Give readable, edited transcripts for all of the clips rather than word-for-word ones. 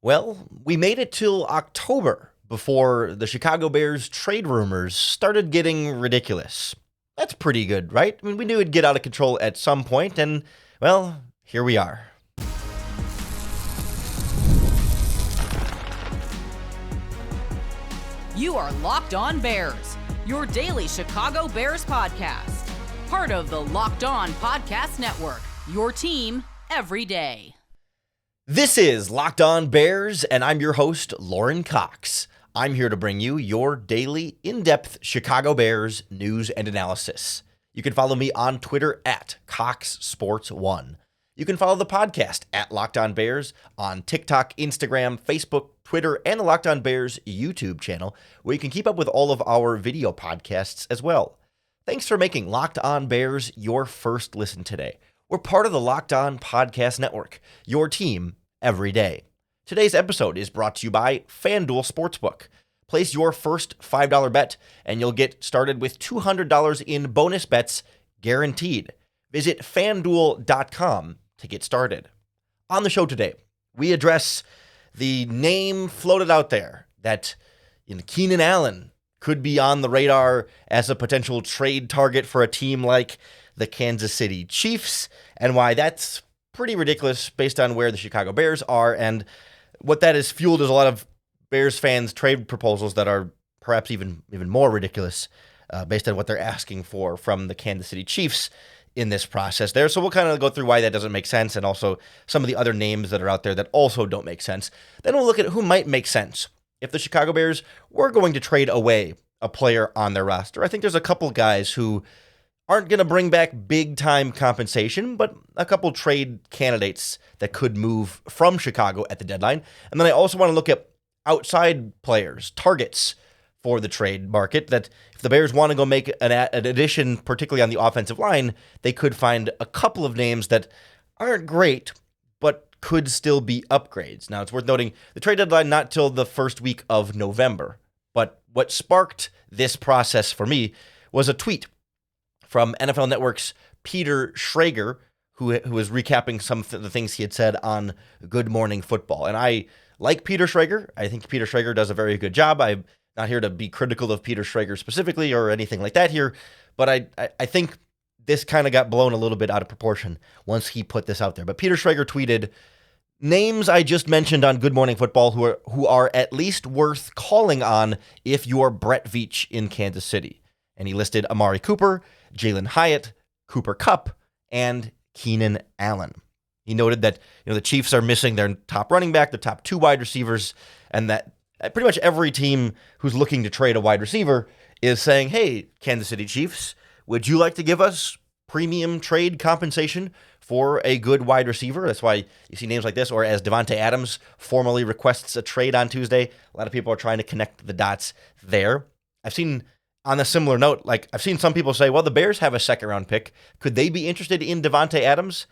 Well, we made it till October before the Chicago Bears trade rumors started getting ridiculous. That's pretty good, right? I mean, we knew it'd get out of control at some point, and, well, here we are. You are Locked On Bears, your daily Chicago Bears podcast. Part of the Locked On Podcast Network, your team every day. This is Locked On Bears, and I'm your host, Lauren Cox. I'm here to bring you your daily, in-depth Chicago Bears news and analysis. You can follow me on Twitter at CoxSports1. You can follow the podcast at Locked On Bears on TikTok, Instagram, Facebook, Twitter, and the Locked On Bears YouTube channel, where you can keep up with all of our video podcasts as well. Thanks for making Locked On Bears your first listen today. We're part of the Locked On Podcast Network, your team every day. Today's episode is brought to you by FanDuel Sportsbook. Place your first $5 bet, and you'll get started with $200 in bonus bets guaranteed. Visit FanDuel.com to get started. On the show today, we address the name floated out there that Keenan Allen could be on the radar as a potential trade target for a team like the Kansas City Chiefs, and why that's pretty ridiculous based on where the Chicago Bears are, and what that has fueled is a lot of Bears fans' trade proposals that are perhaps even more ridiculous based on what they're asking for from the Kansas City Chiefs in this process there. So we'll kind of go through why that doesn't make sense, and also some of the other names that are out there that also don't make sense. Then we'll look at who might make sense if the Chicago Bears were going to trade away a player on their roster. I think there's a couple guys who aren't going to bring back big-time compensation, but a couple trade candidates that could move from Chicago at the deadline. And then I also want to look at outside players, targets for the trade market, that if the Bears want to go make an addition, particularly on the offensive line, they could find a couple of names that aren't great, but could still be upgrades. Now, it's worth noting the trade deadline not till the first week of November, but what sparked this process for me was a tweet from NFL Network's Peter Schrager, who was recapping some of the things he had said on Good Morning Football. And I like Peter Schrager. I think Peter Schrager does a very good job. I'm not here to be critical of Peter Schrager specifically or anything like that here, but I think this kind of got blown a little bit out of proportion once he put this out there. But Peter Schrager tweeted, "Names I just mentioned on Good Morning Football who are at least worth calling on if you're Brett Veach in Kansas City." And he listed Amari Cooper, Jalen Hyatt, Cooper Kupp, and Keenan Allen. He noted that the Chiefs are missing their top running back, their top two wide receivers, and that pretty much every team who's looking to trade a wide receiver is saying, "Hey, Kansas City Chiefs, would you like to give us premium trade compensation for a good wide receiver?" That's why you see names like this, or as Davante Adams formally requests a trade on Tuesday. A lot of people are trying to connect the dots there. I've seen, on a similar note, I've seen some people say, well, the Bears have a second-round pick. Could they be interested in Davante Adams?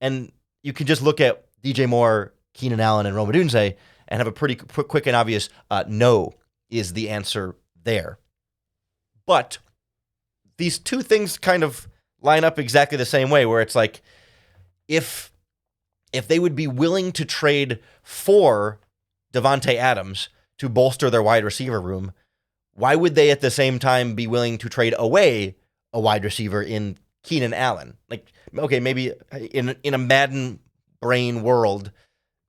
And you can just look at DJ Moore, Keenan Allen, and Rome Odunze and have a pretty quick and obvious no is the answer there. But these two things kind of line up exactly the same way, where it's like, if they would be willing to trade for Davante Adams to bolster their wide receiver room, why would they at the same time be willing to trade away a wide receiver in Keenan Allen? Okay, maybe in a Madden brain world,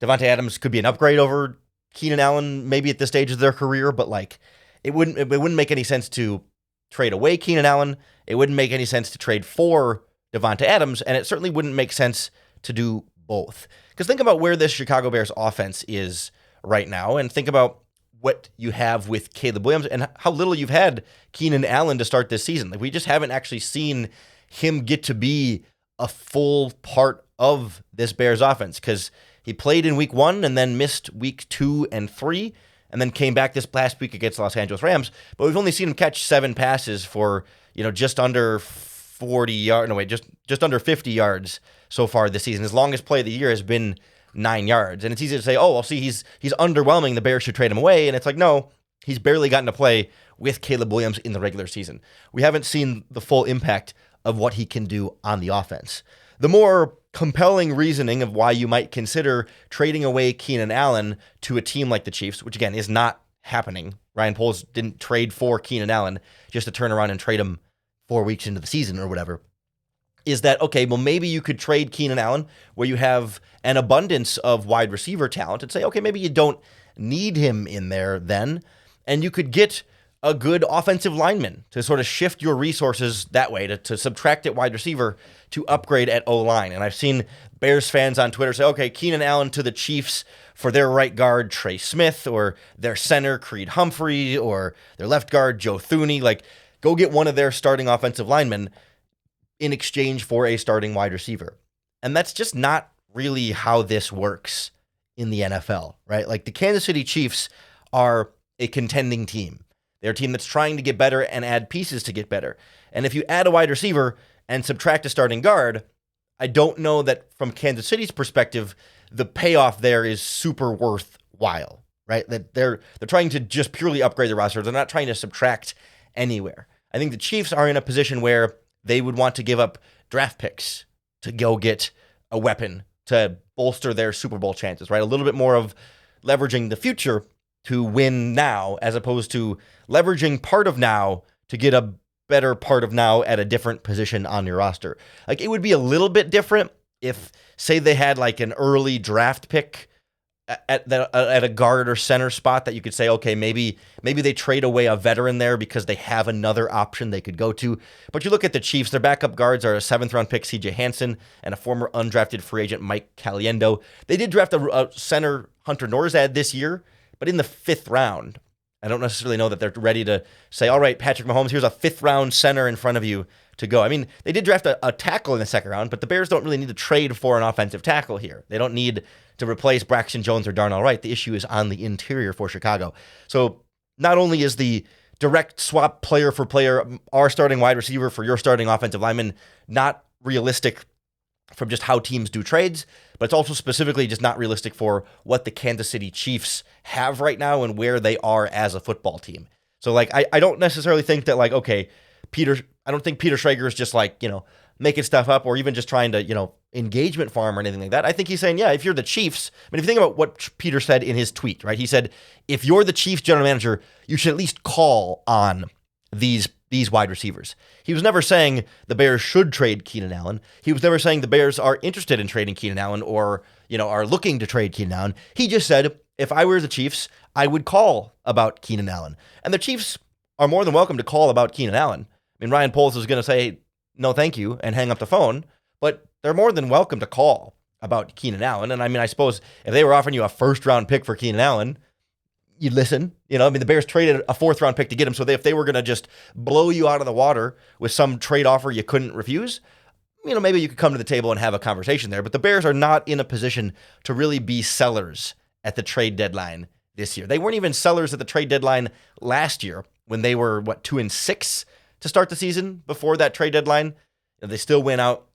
Davante Adams could be an upgrade over Keenan Allen maybe at this stage of their career, but it wouldn't make any sense to trade away Keenan Allen. It wouldn't make any sense to trade for Davante Adams, and it certainly wouldn't make sense to do both. Because think about where this Chicago Bears offense is right now, and think about what you have with Caleb Williams and how little you've had Keenan Allen to start this season. We just haven't actually seen him get to be a full part of this Bears offense, because he played in week 1 and then missed week 2 and 3, and then came back this last week against the Los Angeles Rams. But we've only seen him catch 7 passes for just under 40 yards. No, wait, just under 50 yards so far this season. His longest play of the year has been 9 yards. And it's easy to say, oh, well, see, he's underwhelming. The Bears should trade him away. And it's like, no, he's barely gotten to play with Caleb Williams in the regular season. We haven't seen the full impact of what he can do on the offense. The more compelling reasoning of why you might consider trading away Keenan Allen to a team like the Chiefs, which again is not happening. Ryan Poles didn't trade for Keenan Allen just to turn around and trade him 4 weeks into the season or whatever. Is that, okay, well, maybe you could trade Keenan Allen where you have an abundance of wide receiver talent and say, okay, maybe you don't need him in there then, and you could get a good offensive lineman to sort of shift your resources that way, to subtract at wide receiver, to upgrade at O-line. And I've seen Bears fans on Twitter say, okay, Keenan Allen to the Chiefs for their right guard, Trey Smith, or their center, Creed Humphrey, or their left guard, Joe Thuney. Like, go get one of their starting offensive linemen in exchange for a starting wide receiver. And that's just not really how this works in the NFL, right? Like, the Kansas City Chiefs are a contending team. They're a team that's trying to get better and add pieces to get better. And if you add a wide receiver and subtract a starting guard, I don't know that from Kansas City's perspective, the payoff there is super worthwhile, right? That they're trying to just purely upgrade the roster. They're not trying to subtract anywhere. I think the Chiefs are in a position where they would want to give up draft picks to go get a weapon to bolster their Super Bowl chances, right? A little bit more of leveraging the future to win now, as opposed to leveraging part of now to get a better part of now at a different position on your roster. Like, it would be a little bit different if, say, they had like an early draft pick at a guard or center spot that you could say, okay, maybe they trade away a veteran there because they have another option they could go to. But you look at the Chiefs, their backup guards are a 7th-round pick, C.J. Hansen, and a former undrafted free agent, Mike Caliendo. They did draft a center, Hunter Norzad, this year, but in the 5th round. I don't necessarily know that they're ready to say, all right, Patrick Mahomes, here's a 5th-round center in front of you to go. I mean, they did draft a tackle in the 2nd round, but the Bears don't really need to trade for an offensive tackle here. They don't need to replace Braxton Jones or Darnell Wright. The issue is on the interior for Chicago. So not only is the direct swap player for player, our starting wide receiver for your starting offensive lineman, not realistic from just how teams do trades, but it's also specifically just not realistic for what the Kansas City Chiefs have right now and where they are as a football team. So, like, I don't necessarily think that, like, okay, I don't think Peter Schrager is just, like, making stuff up or even just trying to, engagement farm or anything like that. I think he's saying, yeah, if you're the Chiefs, I mean, if you think about what Peter said in his tweet, right? He said, if you're the Chiefs general manager, you should at least call on these wide receivers. He was never saying the Bears should trade Keenan Allen. He was never saying the Bears are interested in trading Keenan Allen or, are looking to trade Keenan Allen. He just said, if I were the Chiefs, I would call about Keenan Allen. And the Chiefs are more than welcome to call about Keenan Allen. I mean, Ryan Poles is going to say, no, thank you, and hang up the phone, but they're more than welcome to call about Keenan Allen. And I mean, I suppose if they were offering you a 1st-round pick for Keenan Allen, you'd listen. The Bears traded a 4th-round pick to get him, so if they were going to just blow you out of the water with some trade offer you couldn't refuse, maybe you could come to the table and have a conversation there. But the Bears are not in a position to really be sellers at the trade deadline this year. They weren't even sellers at the trade deadline last year when they were, 2-6 to start the season before that trade deadline. They still went out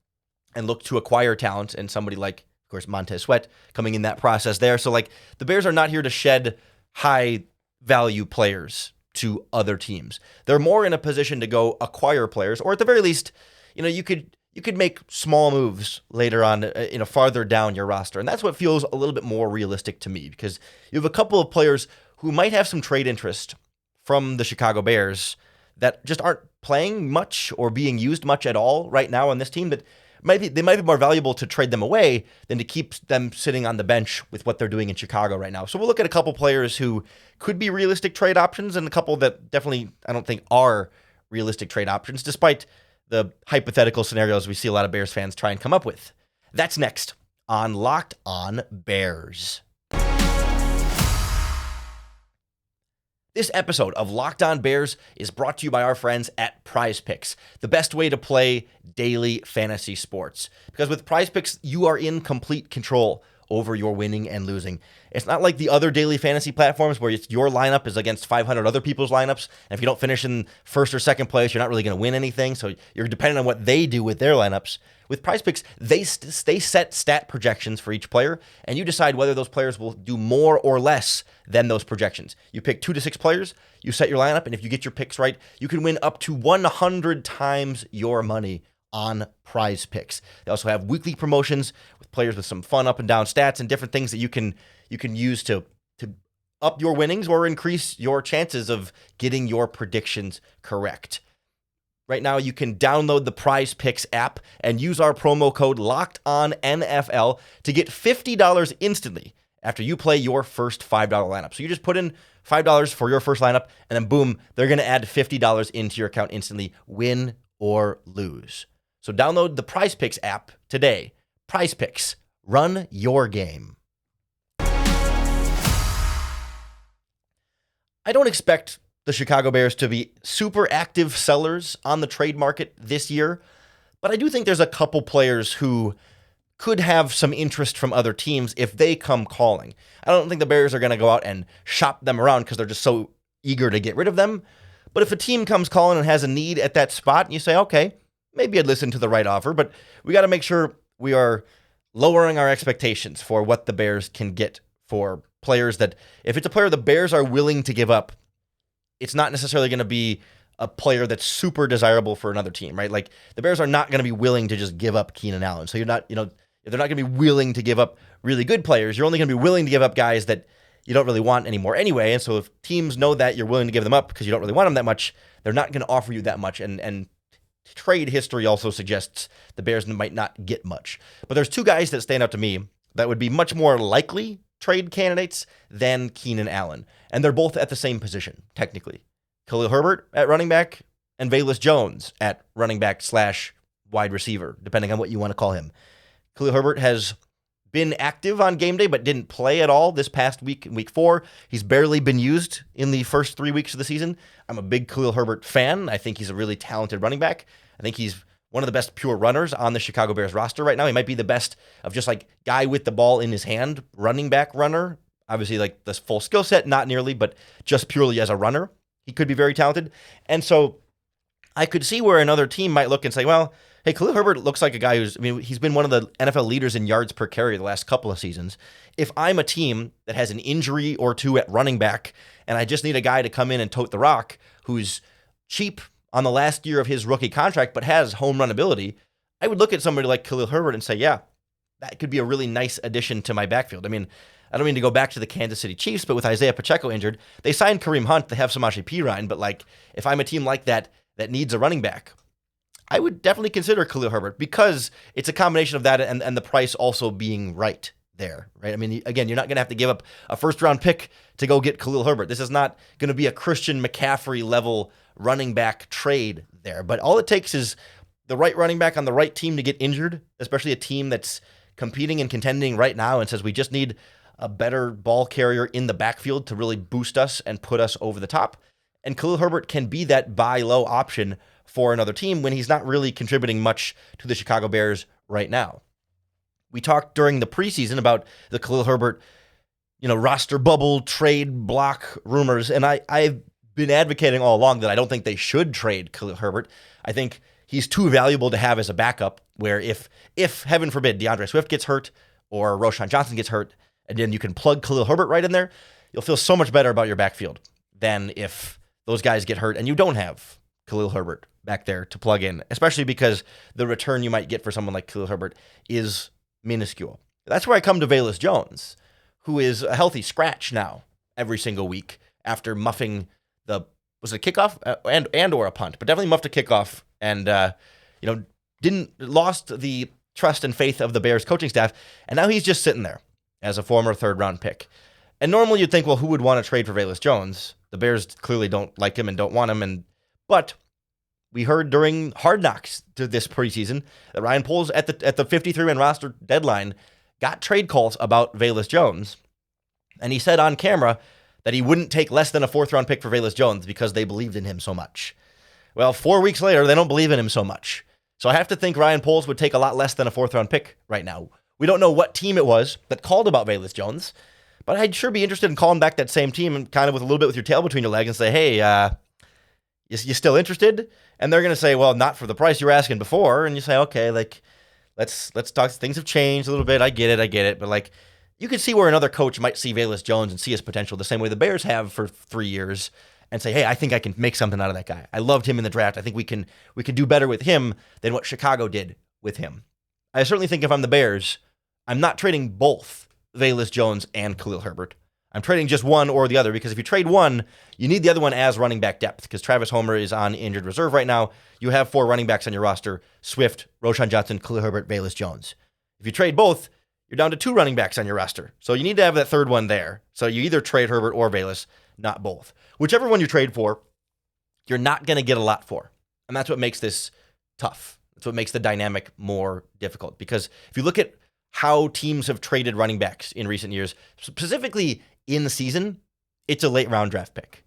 and looked to acquire talent, and somebody like, of course, Montez Sweat coming in that process there. So, like, the Bears are not here to shed high-value players to other teams. They're more in a position to go acquire players, or at the very least, you could make small moves later on, farther down your roster. And that's what feels a little bit more realistic to me, because you have a couple of players who might have some trade interest from the Chicago Bears that just aren't playing much or being used much at all right now on this team, that they might be more valuable to trade them away than to keep them sitting on the bench with what they're doing in Chicago right now. So we'll look at a couple players who could be realistic trade options and a couple that definitely I don't think are realistic trade options, despite the hypothetical scenarios we see a lot of Bears fans try and come up with. That's next on Locked On Bears. This episode of Locked On Bears is brought to you by our friends at PrizePicks, the best way to play daily fantasy sports. Because with PrizePicks, you are in complete control over your winning and losing. It's not like the other daily fantasy platforms where your lineup is against 500 other people's lineups, and if you don't finish in 1st or 2nd place, you're not really going to win anything, so you're dependent on what they do with their lineups. With PrizePicks, they set stat projections for each player, and you decide whether those players will do more or less than those projections. You pick 2 to 6 players, you set your lineup, and if you get your picks right, you can win up to 100 times your money on PrizePicks. They also have weekly promotions with players with some fun up and down stats and different things that you can use to up your winnings or increase your chances of getting your predictions correct. Right now, you can download the PrizePicks app and use our promo code LOCKEDONNFL to get $50 instantly after you play your first $5 lineup. So you just put in $5 for your first lineup, and then boom, they're going to add $50 into your account instantly, win or lose. So download the PrizePicks app today. PrizePicks, run your game. I don't expect the Chicago Bears to be super active sellers on the trade market this year, but I do think there's a couple players who could have some interest from other teams if they come calling. I don't think the Bears are going to go out and shop them around because they're just so eager to get rid of them. But if a team comes calling and has a need at that spot, and you say, okay, maybe I'd listen to the right offer, but we got to make sure we are lowering our expectations for what the Bears can get for players that, if it's a player the Bears are willing to give up, it's not necessarily going to be a player that's super desirable for another team, right? Like the Bears are not going to be willing to just give up Keenan Allen. So you're not, they're not going to be willing to give up really good players. You're only going to be willing to give up guys that you don't really want anymore anyway. And so if teams know that you're willing to give them up because you don't really want them that much, they're not going to offer you that much. And trade history also suggests the Bears might not get much. But there's two guys that stand out to me that would be much more likely trade candidates than Keenan Allen. And they're both at the same position, technically. Khalil Herbert at running back and Velus Jones at running back / wide receiver, depending on what you want to call him. Khalil Herbert has been active on game day, but didn't play at all this past week, in week 4. He's barely been used in the first 3 weeks of the season. I'm a big Khalil Herbert fan. I think he's a really talented running back. I think he's one of the best pure runners on the Chicago Bears roster right now. He might be the best of just like guy with the ball in his hand, running back runner. Obviously, like the full skill set, not nearly, but just purely as a runner, he could be very talented. And so I could see where another team might look and say, well, hey, Khalil Herbert looks like a guy he's been one of the NFL leaders in yards per carry the last couple of seasons. If I'm a team that has an injury or two at running back and I just need a guy to come in and tote the rock who's cheap on the last year of his rookie contract but has home run ability, I would look at somebody like Khalil Herbert and say, yeah, that could be a really nice addition to my backfield. I mean, I don't mean to go back to the Kansas City Chiefs, but with Isaiah Pacheco injured, they signed Kareem Hunt. They have Samaje Perine, but like if I'm a team like that needs a running back, I would definitely consider Khalil Herbert because it's a combination of that and the price also being right there, right? I mean, again, you're not going to have to give up a first-round pick to go get Khalil Herbert. This is not going to be a Christian McCaffrey level running back trade there, but all it takes is the right running back on the right team to get injured, especially a team that's competing and contending right now and says we just need a better ball carrier in the backfield to really boost us and put us over the top. And Khalil Herbert can be that buy low option for another team when he's not really contributing much to the Chicago Bears right now. We talked during the preseason about the Khalil Herbert, roster bubble trade block rumors, and I've been advocating all along that I don't think they should trade Khalil Herbert. I think he's too valuable to have as a backup where if heaven forbid, DeAndre Swift gets hurt or Roschon Johnson gets hurt, and then you can plug Khalil Herbert right in there, you'll feel so much better about your backfield than if those guys get hurt and you don't have Khalil Herbert back there to plug in, especially because the return you might get for someone like Khalil Herbert is minuscule. That's where I come to Velus Jones, who is a healthy scratch now every single week after muffing was it a kickoff and or a punt, but definitely muffed a kickoff and lost the trust and faith of the Bears coaching staff, and now he's just sitting there as a former third-round pick. And normally you'd think, well, who would want to trade for Velus Jones? The Bears clearly don't like him and don't want him, but we heard during Hard Knocks to this preseason that Ryan Poles at the 53-man roster deadline got trade calls about Velus Jones, and he said on camera that he wouldn't take less than a 4th-round pick for Velus Jones because they believed in him so much. Well, 4 weeks later, they don't believe in him so much. So I have to think Ryan Poles would take a lot less than a 4th-round pick right now. We don't know what team it was that called about Velus Jones, but I'd sure be interested in calling back that same team and kind of with a little bit with your tail between your legs and say, hey, you still interested? And they're going to say, well, not for the price you were asking before. And you say, okay, like, let's talk. Things have changed a little bit. I get it. But like, you could see where another coach might see Velus Jones and see his potential the same way the Bears have for 3 years and say, hey, I think I can make something out of that guy. I loved him in the draft. I think we can do better with him than what Chicago did with him. I certainly think if I'm the Bears, I'm not trading both Velus Jones and Khalil Herbert. I'm trading just one or the other, because if you trade one, you need the other one as running back depth, because Travis Homer is on injured reserve right now. You have 4 running backs on your roster: Swift, Roschon Johnson, Khalil Herbert, Velus Jones. If you trade both, you're down to 2 running backs on your roster. So you need to have that third one there. So you either trade Herbert or Velus, not both. Whichever one you trade for, you're not going to get a lot for. And that's what makes this tough. That's what makes the dynamic more difficult. Because if you look at how teams have traded running backs in recent years, specifically in the season, it's a late round draft pick.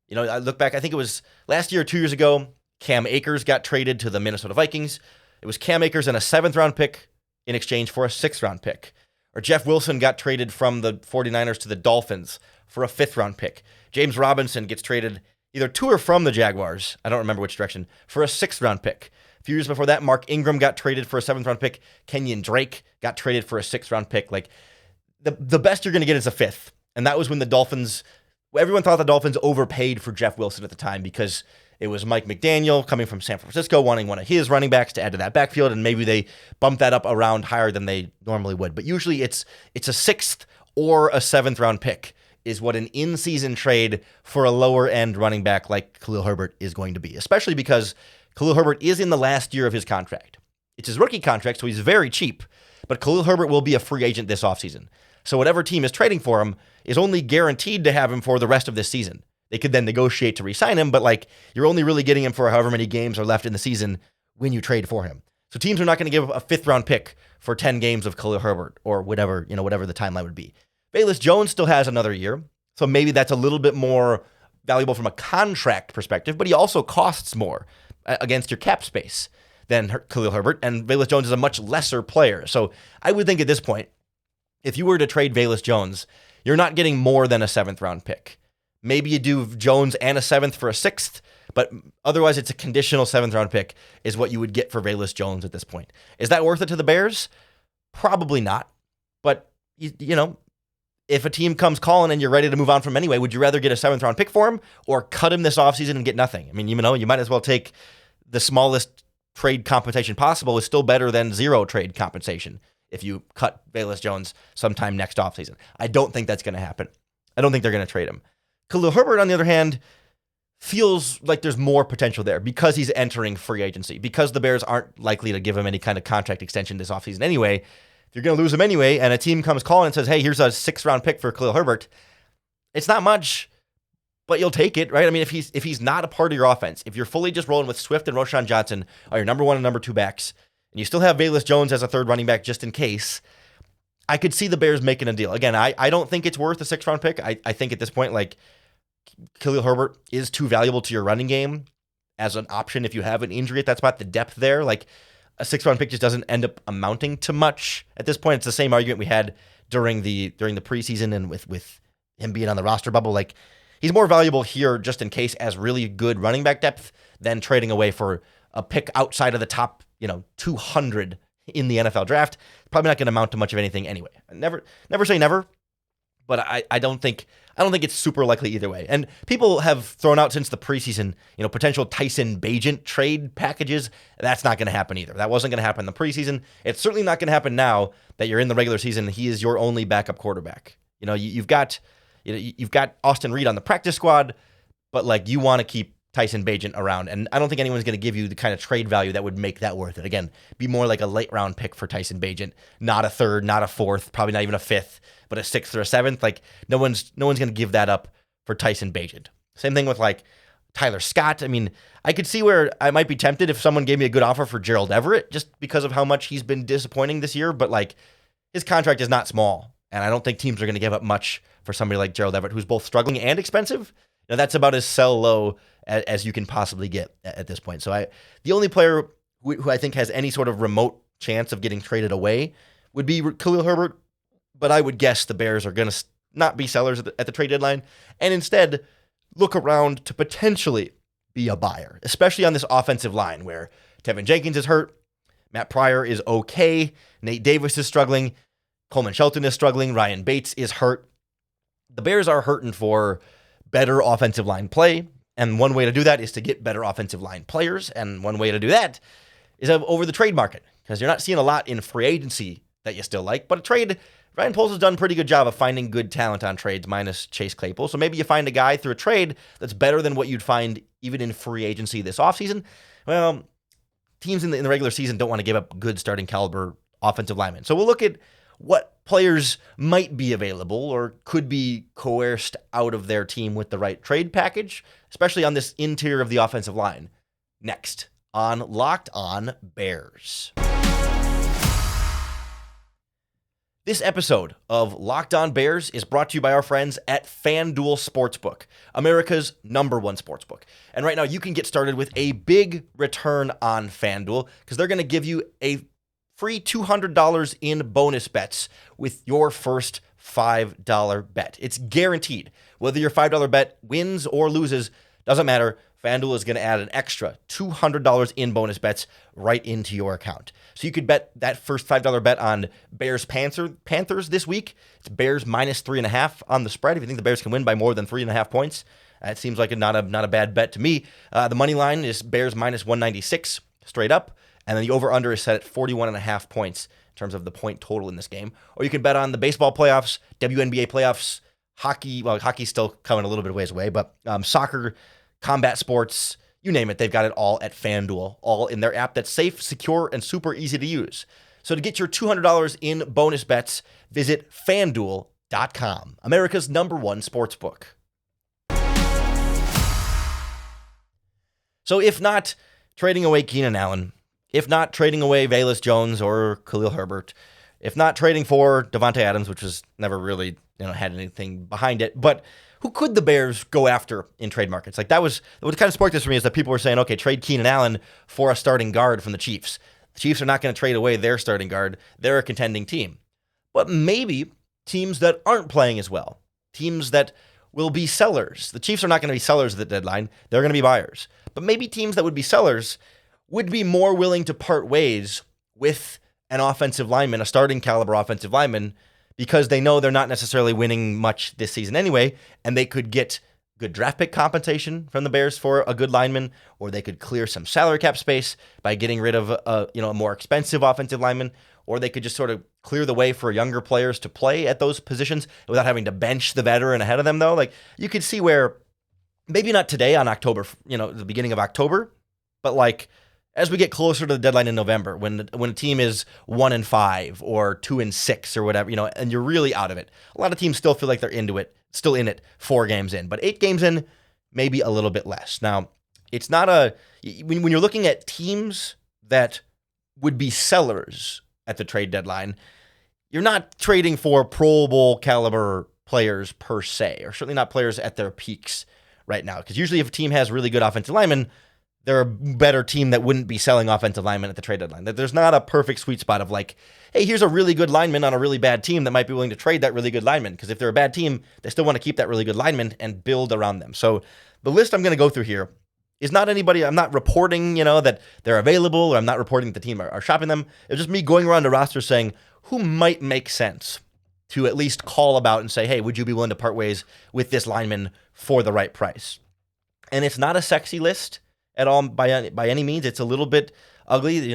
You know, I look back, I think it was last year or 2 years ago, Cam Akers got traded to the Minnesota Vikings. It was Cam Akers and a 7th round pick in exchange for a 6th round pick. Or Jeff Wilson got traded from the 49ers to the Dolphins for a 5th round pick. James Robinson gets traded either to or from the Jaguars, I don't remember which direction, for a 6th round pick. A few years before that, Mark Ingram got traded for a 7th round pick. Kenyon Drake got traded for a 6th round pick. Like, the best you're going to get is a 5th. And that was when the Dolphins, everyone thought the Dolphins overpaid for Jeff Wilson at the time, because it was Mike McDaniel coming from San Francisco wanting one of his running backs to add to that backfield, and maybe they bumped that up around higher than they normally would. But usually it's a 6th or a 7th round pick is what an in-season trade for a lower-end running back like Khalil Herbert is going to be, especially because Khalil Herbert is in the last year of his contract. It's his rookie contract, so he's very cheap, but Khalil Herbert will be a free agent this offseason. So whatever team is trading for him is only guaranteed to have him for the rest of this season. They could then negotiate to re-sign him, but like, you're only really getting him for however many games are left in the season when you trade for him. So teams are not going to give a 5th round pick for 10 games of Khalil Herbert or whatever the timeline would be. Velus Jones still has another year, so maybe that's a little bit more valuable from a contract perspective, but he also costs more against your cap space than Khalil Herbert, and Velus Jones is a much lesser player. So I would think at this point, if you were to trade Velus Jones, you're not getting more than a 7th round pick. Maybe you do Jones and a 7th for a 6th, but otherwise it's a conditional 7th round pick is what you would get for Velus Jones at this point. Is that worth it to the Bears? Probably not. But, you know, if a team comes calling and you're ready to move on from him anyway, would you rather get a 7th round pick for him or cut him this offseason and get nothing? I mean, you know, you might as well take the smallest trade compensation possible. Is still better than 0 trade compensation if you cut Velus Jones sometime next offseason. I don't think that's going to happen. I don't think they're going to trade him. Khalil Herbert, on the other hand, feels like there's more potential there because he's entering free agency, because the Bears aren't likely to give him any kind of contract extension this offseason anyway. If you're going to lose him anyway, and a team comes calling and says, hey, here's a 6th round pick for Khalil Herbert, it's not much, but you'll take it, right? I mean, if he's not a part of your offense, if you're fully just rolling with Swift and Roschon Johnson are your number 1 and number 2 backs, and you still have Velus Jones as a 3rd running back just in case, I could see the Bears making a deal. Again, I don't think it's worth a 6th round pick. I think at this point, like, Khalil Herbert is too valuable to your running game as an option if you have an injury at that spot. The depth there, like, a 6th round pick just doesn't end up amounting to much at this point. It's the same argument we had during the preseason and with him being on the roster bubble. Like, he's more valuable here just in case as really good running back depth than trading away for a pick outside of the top, 200 in the NFL draft. Probably not going to amount to much of anything anyway. Never say never, but I don't think it's super likely either way. And people have thrown out since the preseason, potential Tyson Bagent trade packages. That's not going to happen either. That wasn't going to happen in the preseason. It's certainly not going to happen now that you're in the regular season. He is your only backup quarterback. You've got Austin Reed on the practice squad, but like, you want to keep Tyson Bagent around, and I don't think anyone's going to give you the kind of trade value that would make that worth it. Again, be more like a late round pick for Tyson Bagent, not a 3rd, not a 4th, probably not even a 5th, but a 6th or a 7th. Like, no one's going to give that up for Tyson Bagent. Same thing with like Tyler Scott. I mean, I could see where I might be tempted if someone gave me a good offer for Gerald Everett just because of how much he's been disappointing this year, but like, his contract is not small, and I don't think teams are going to give up much for somebody like Gerald Everett, who's both struggling and expensive. That's about as sell low as you can possibly get at this point. So the only player who I think has any sort of remote chance of getting traded away would be Khalil Herbert, but I would guess the Bears are going to not be sellers at the trade deadline and instead look around to potentially be a buyer, especially on this offensive line where Tevin Jenkins is hurt, Matt Pryor is okay, Nate Davis is struggling, Coleman Shelton is struggling, Ryan Bates is hurt. The Bears are hurting for better offensive line play. And one way to do that is to get better offensive line players. And one way to do that is over the trade market, because you're not seeing a lot in free agency that you still like. But a trade, Ryan Poles has done a pretty good job of finding good talent on trades, minus Chase Claypool. So maybe you find a guy through a trade that's better than what you'd find even in free agency this offseason. Well, teams in the regular season don't want to give up good starting caliber offensive linemen. So we'll look at what players might be available or could be coerced out of their team with the right trade package, especially on this interior of the offensive line. Next on Locked On Bears. This episode of Locked On Bears is brought to you by our friends at FanDuel Sportsbook, America's #1 sportsbook. And right now you can get started with a big return on FanDuel because they're going to give you a free $200 in bonus bets with your first $5 bet. It's guaranteed. Whether your $5 bet wins or loses, doesn't matter. FanDuel is going to add an extra $200 in bonus bets right into your account. So you could bet that first $5 bet on Bears Panthers this week. It's Bears minus 3.5 on the spread. If you think the Bears can win by more than 3.5 points, that seems like not a bad bet to me. The money line is Bears minus 196 straight up. And then the over-under is set at 41.5 points in terms of the point total in this game. Or you can bet on the baseball playoffs, WNBA playoffs, hockey. Well, hockey's still coming a little bit of ways away, but soccer, combat sports, you name it. They've got it all at FanDuel, all in their app that's safe, secure, and super easy to use. So to get your $200 in bonus bets, visit FanDuel.com, America's #1 sportsbook. So if not trading away Keenan Allen, if not trading away Velus Jones or Khalil Herbert, if not trading for Devontae Adams, which was never really had anything behind it, but who could the Bears go after in trade markets? Like that was what kind of sparked this for me is that people were saying, okay, trade Keenan Allen for a starting guard from the Chiefs. The Chiefs are not going to trade away their starting guard. They're a contending team. But maybe teams that aren't playing as well, teams that will be sellers. The Chiefs are not going to be sellers at the deadline. They're going to be buyers. But maybe teams that would be sellers would be more willing to part ways with an offensive lineman, a starting caliber offensive lineman, because they know they're not necessarily winning much this season anyway, and they could get good draft pick compensation from the Bears for a good lineman, or they could clear some salary cap space by getting rid of a more expensive offensive lineman, or they could just sort of clear the way for younger players to play at those positions without having to bench the veteran ahead of them, though. Like you could see where maybe not today on October, the beginning of October, but like as we get closer to the deadline in November, when a team is 1-5 or 2-6 or whatever, and you're really out of it. A lot of teams still feel like they're still in it 4 games in, but 8 games in, maybe a little bit less. Now, it's not when you're looking at teams that would be sellers at the trade deadline, you're not trading for Pro Bowl caliber players per se, or certainly not players at their peaks right now. Because usually if a team has really good offensive linemen, they're a better team that wouldn't be selling offensive linemen at the trade deadline. There's not a perfect sweet spot of like, hey, here's a really good lineman on a really bad team that might be willing to trade that really good lineman. Because if they're a bad team, they still want to keep that really good lineman and build around them. So the list I'm going to go through here is not anybody. I'm not reporting, that they're available, or I'm not reporting that the team are shopping them. It's just me going around the roster saying who might make sense to at least call about and say, hey, would you be willing to part ways with this lineman for the right price? And it's not a sexy list at all by any means. It's a little bit ugly.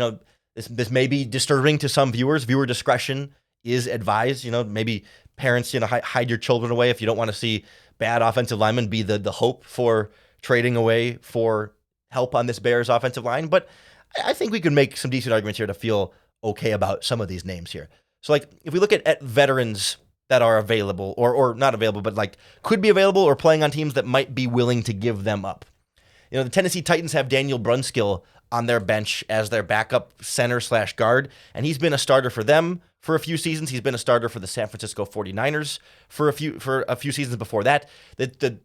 This may be disturbing to some viewers. Viewer discretion is advised. Maybe parents, hide your children away if you don't want to see bad offensive linemen be the hope for trading away for help on this Bears offensive line. But I think we can make some decent arguments here to feel okay about some of these names here. So like if we look at veterans that are available or not available, but like could be available or playing on teams that might be willing to give them up. The Tennessee Titans have Daniel Brunskill on their bench as their backup center/guard, and he's been a starter for them for a few seasons. He's been a starter for the San Francisco 49ers for a few seasons before that. The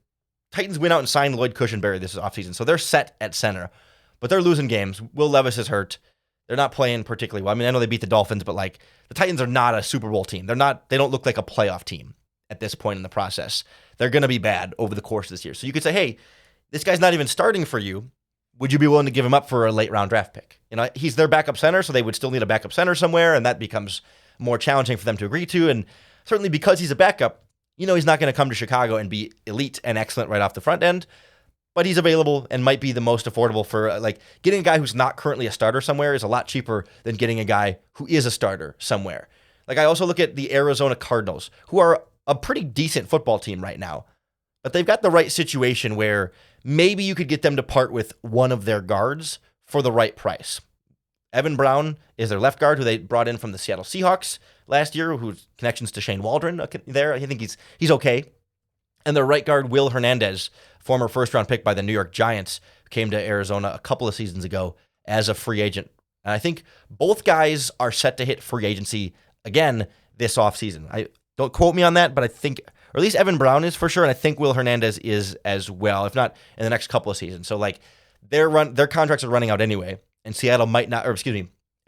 Titans went out and signed Lloyd Cushenberry this offseason, so they're set at center, but they're losing games. Will Levis is hurt. They're not playing particularly well. I mean, I know they beat the Dolphins, but like the Titans are not a Super Bowl team. They don't look like a playoff team at this point in the process. They're going to be bad over the course of this year. So you could say, hey, this guy's not even starting for you. Would you be willing to give him up for a late round draft pick? He's their backup center, so they would still need a backup center somewhere, and that becomes more challenging for them to agree to. And certainly because he's a backup, You know he's not going to come to Chicago and be elite and excellent right off the front end, but he's available and might be the most affordable for getting a guy who's not currently a starter somewhere is a lot cheaper than getting a guy who is a starter somewhere. Like I also look at the Arizona Cardinals, who are a pretty decent football team right now, but they've got the right situation where maybe you could get them to part with one of their guards for the right price. Evan Brown is their left guard, who they brought in from the Seattle Seahawks last year, whose connections to Shane Waldron there. I think he's okay. And their right guard, Will Hernandez, former first-round pick by the New York Giants, came to Arizona a couple of seasons ago as a free agent. And I think both guys are set to hit free agency again this offseason. Don't quote me on that, but I think, or at least Evan Brown is for sure, and I think Will Hernandez is as well, if not in the next couple of seasons. So their contracts are running out anyway, and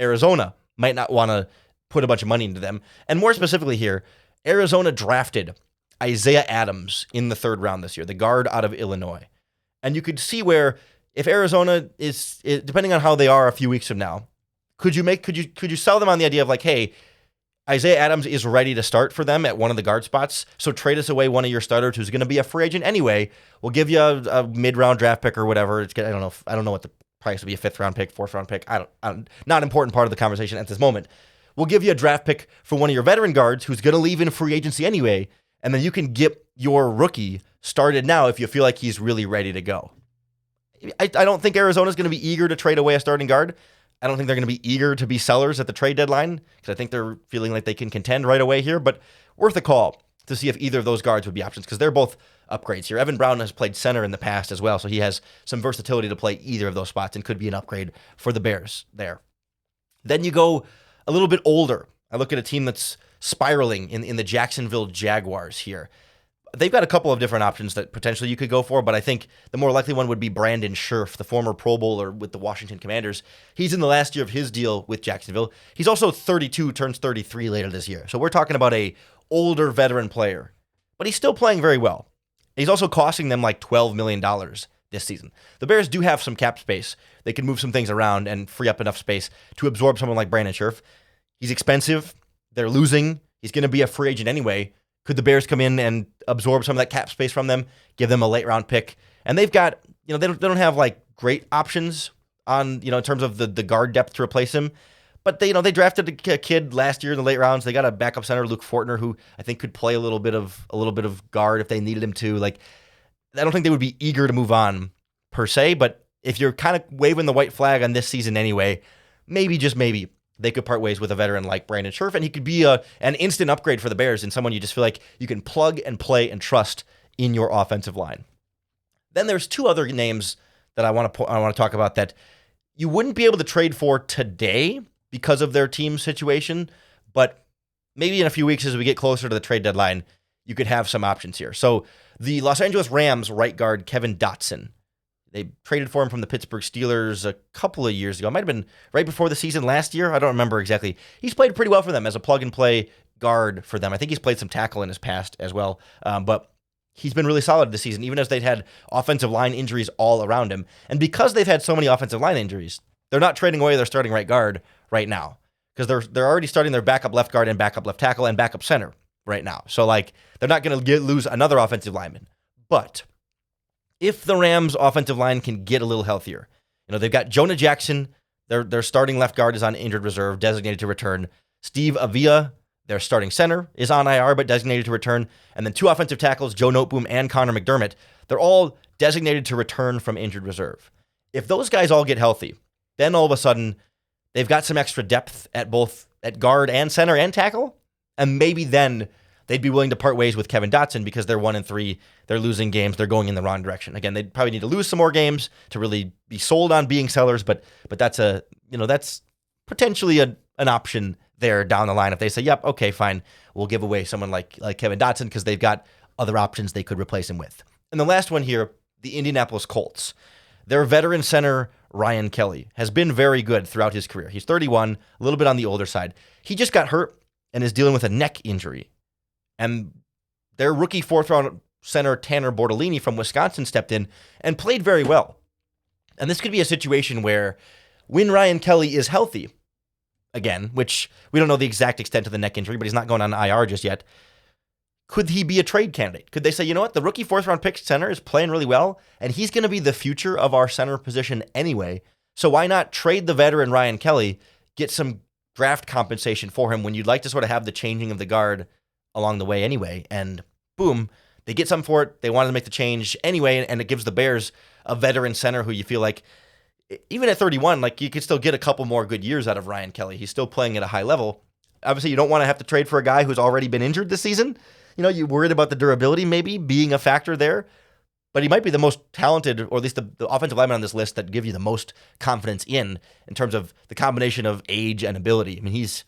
Arizona might not want to put a bunch of money into them. And more specifically here, Arizona drafted Isaiah Adams in the 3rd round this year, the guard out of Illinois. And you could see where if Arizona is depending on how they are a few weeks from now, could you sell them on the idea of hey, Isaiah Adams is ready to start for them at one of the guard spots, so trade us away one of your starters who's going to be a free agent anyway. We'll give you a mid-round draft pick or whatever. I don't know what the price would be, a 5th round pick, 4th round pick. Not an important part of the conversation at this moment. We'll give you a draft pick for one of your veteran guards who's going to leave in free agency anyway, and then you can get your rookie started now if you feel like he's really ready to go. I don't think Arizona's going to be eager to trade away a starting guard. I don't think they're going to be eager to be sellers at the trade deadline because I think they're feeling like they can contend right away here, but worth a call to see if either of those guards would be options because they're both upgrades here. Evan Brown has played center in the past as well, so he has some versatility to play either of those spots and could be an upgrade for the Bears there. Then you go a little bit older. I look at a team that's spiraling in the Jacksonville Jaguars here. They've got a couple of different options that potentially you could go for, but I think the more likely one would be Brandon Scherf, the former Pro Bowler with the Washington Commanders. He's in the last year of his deal with Jacksonville. He's also 32, turns 33 later this year. So we're talking about a older veteran player, but he's still playing very well. He's also costing them $12 million this season. The Bears do have some cap space. They can move some things around and free up enough space to absorb someone like Brandon Scherf. He's expensive. They're losing. He's going to be a free agent anyway. Could the Bears come in and absorb some of that cap space from them, give them a late round pick? And they've got, they don't have great options on, in terms of the guard depth to replace him. But they drafted a kid last year in the late rounds. They got a backup center, Luke Fortner, who I think could play a little bit of guard if they needed him to. I don't think they would be eager to move on per se, but if you're kind of waving the white flag on this season anyway, maybe, just maybe, they could part ways with a veteran like Brandon Scherf, and he could be an instant upgrade for the Bears and someone you just feel like you can plug and play and trust in your offensive line. Then there's 2 other names that I want to talk about that you wouldn't be able to trade for today because of their team situation, but maybe in a few weeks as we get closer to the trade deadline, you could have some options here. So the Los Angeles Rams right guard Kevin Dotson, they traded for him from the Pittsburgh Steelers a couple of years ago. It might have been right before the season last year. I don't remember exactly. He's played pretty well for them as a plug-and-play guard for them. I think he's played some tackle in his past as well. But he's been really solid this season, even as they've had offensive line injuries all around him. And because they've had so many offensive line injuries, they're not trading away their starting right guard right now because they're already starting their backup left guard and backup left tackle and backup center right now. So, they're not going to lose another offensive lineman. But if the Rams' offensive line can get a little healthier, they've got Jonah Jackson, their starting left guard is on injured reserve, designated to return. Steve Avila, their starting center, is on IR but designated to return. And then 2 offensive tackles, Joe Noteboom and Connor McDermott, they're all designated to return from injured reserve. If those guys all get healthy, then all of a sudden they've got some extra depth at guard and center and tackle, and maybe then they'd be willing to part ways with Kevin Dotson because they're 1-3. They're losing games. They're going in the wrong direction. Again, they'd probably need to lose some more games to really be sold on being sellers, but that's that's potentially an option there down the line if they say, yep, okay, fine, we'll give away someone like Kevin Dotson because they've got other options they could replace him with. And the last one here, the Indianapolis Colts. Their veteran center, Ryan Kelly, has been very good throughout his career. He's 31, a little bit on the older side. He just got hurt and is dealing with a neck injury. And their rookie 4th-round center, Tanner Bortolini from Wisconsin, stepped in and played very well. And this could be a situation where when Ryan Kelly is healthy, again, which we don't know the exact extent of the neck injury, but he's not going on IR just yet, could he be a trade candidate? Could they say, you know what, the rookie fourth-round pick center is playing really well, and he's going to be the future of our center position anyway, so why not trade the veteran Ryan Kelly, get some draft compensation for him when you'd like to sort of have the changing of the guard along the way anyway, and boom, they get something for it, they wanted to make the change anyway, and it gives the Bears a veteran center who you feel like, even at 31, like you could still get a couple more good years out of Ryan Kelly. He's still playing at a high level. Obviously, you don't want to have to trade for a guy who's already been injured this season. You know, you're worried about the durability maybe being a factor there, but he might be the most talented, or at least the offensive lineman on this list that give you the most confidence in terms of the combination of age and ability. I mean, he's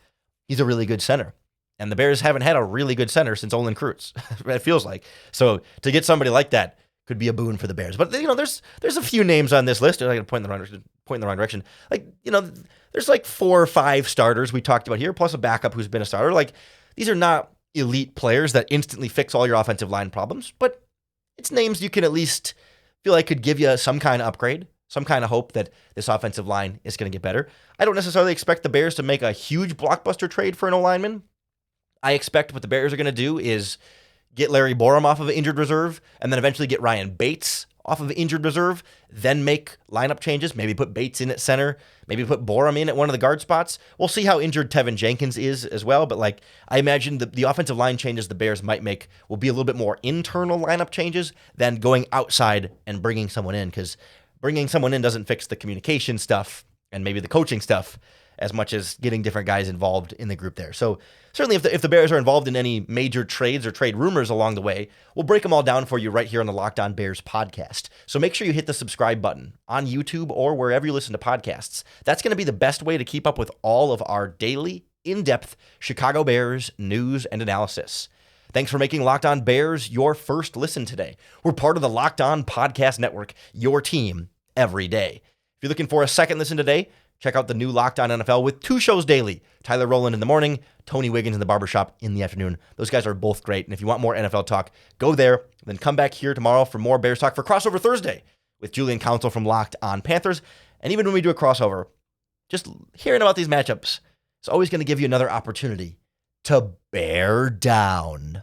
a really good center, and the Bears haven't had a really good center since Olin Kreutz, it feels like. So to get somebody like that could be a boon for the Bears. But, you know, there's a few names on this list. I'm going to point in the wrong direction. Like, you know, there's like 4 or 5 starters we talked about here, plus a backup who's been a starter. Like, these are not elite players that instantly fix all your offensive line problems, but it's names you can at least feel like could give you some kind of upgrade, some kind of hope that this offensive line is going to get better. I don't necessarily expect the Bears to make a huge blockbuster trade for an O-lineman. I expect what the Bears are going to do is get Larry Borom off of injured reserve, and then eventually get Ryan Bates off of injured reserve, then make lineup changes, maybe put Bates in at center, maybe put Borom in at one of the guard spots. We'll see how injured Tevin Jenkins is as well, but like I imagine the offensive line changes the Bears might make will be a little bit more internal lineup changes than going outside and bringing someone in, because bringing someone in doesn't fix the communication stuff and maybe the coaching stuff as much as getting different guys involved in the group there. So certainly if the Bears are involved in any major trades or trade rumors along the way, we'll break them all down for you right here on the Locked On Bears podcast. So make sure you hit the subscribe button on YouTube or wherever you listen to podcasts. That's going to be the best way to keep up with all of our daily, in-depth Chicago Bears news and analysis. Thanks for making Locked On Bears your first listen today. We're part of the Locked On Podcast Network, your team every day. If you're looking for a second listen today, check out the new Locked On NFL with 2 shows daily. Tyler Rowland in the morning, Tony Wiggins in the barbershop in the afternoon. Those guys are both great. And if you want more NFL talk, go there. Then come back here tomorrow for more Bears talk for Crossover Thursday with Julian Council from Locked On Panthers. And even when we do a crossover, just hearing about these matchups is always going to give you another opportunity to bear down.